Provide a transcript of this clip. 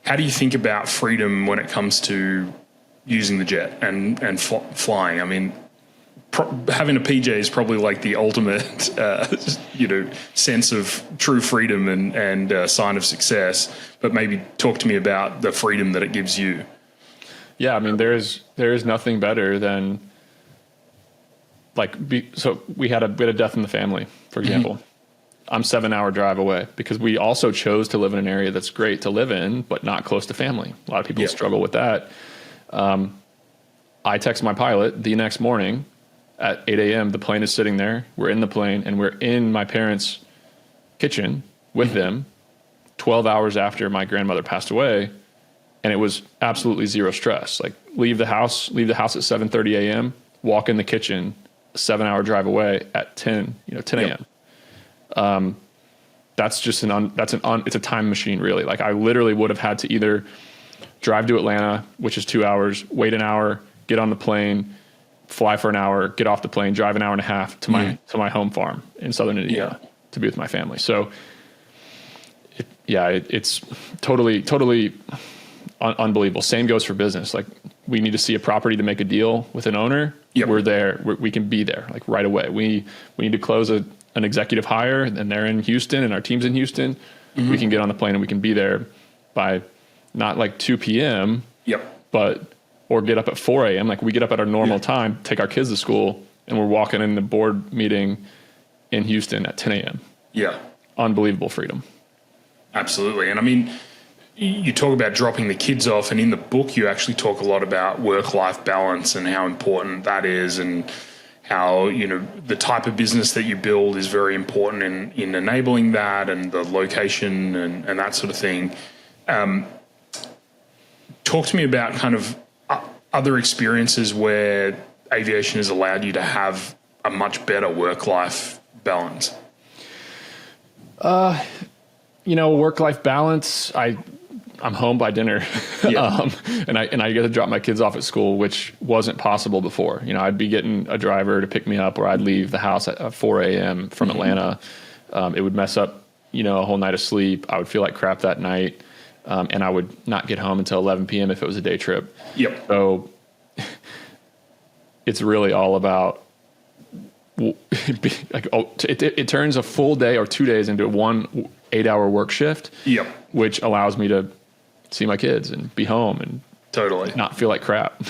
How do you think about freedom when it comes to using the jet and flying? I mean, having a PJ is probably like the ultimate, sense of true freedom and sign of success. But maybe talk to me about the freedom that it gives you. Yeah, I mean, there is nothing better than so we had a death in the family, for example. I'm 7-hour drive away because we also chose to live in an area that's great to live in, but not close to family. A lot of people struggle with that. I text my pilot the next morning at 8 a.m. The plane is sitting there. We're in the plane and we're in my parents' kitchen with them 12 hours after my grandmother passed away. And it was absolutely zero stress. Like leave the house at 7:30 a.m., walk in the kitchen, a 7-hour drive away at 10 a.m. That's just it's a time machine, really. Like I literally would have had to either drive to Atlanta, which is 2 hours, wait an hour, get on the plane, fly for an hour, get off the plane, drive an hour and a half to my home farm in Southern Indiana to be with my family. So it's totally unbelievable. Same goes for business. Like we need to see a property to make a deal with an owner. We're there. We can be there like right away. We need to close an executive hire and they're in Houston and our team's in Houston. We can get on the plane and we can be there by not like 2 p.m. Or get up at 4 a.m. Like we get up at our normal time, take our kids to school, and we're walking in the board meeting in Houston at 10 a.m. Yeah. Unbelievable freedom. Absolutely. And I mean, you talk about dropping the kids off, and in the book you actually talk a lot about work-life balance and how important that is, and how, the type of business that you build is very important in enabling that, and the location and that sort of thing. Talk to me about kind of other experiences where aviation has allowed you to have a much better work-life balance. Work-life balance, I'm home by dinner. And I get to drop my kids off at school, which wasn't possible before. I'd be getting a driver to pick me up, or I'd leave the house at 4 a.m. from Atlanta. It would mess up, a whole night of sleep. I would feel like crap that night. And I would not get home until 11 p.m. if it was a day trip. So it's really all about it turns a full day or 2 days into one 8-hour work shift, which allows me to see my kids and be home and totally not feel like crap.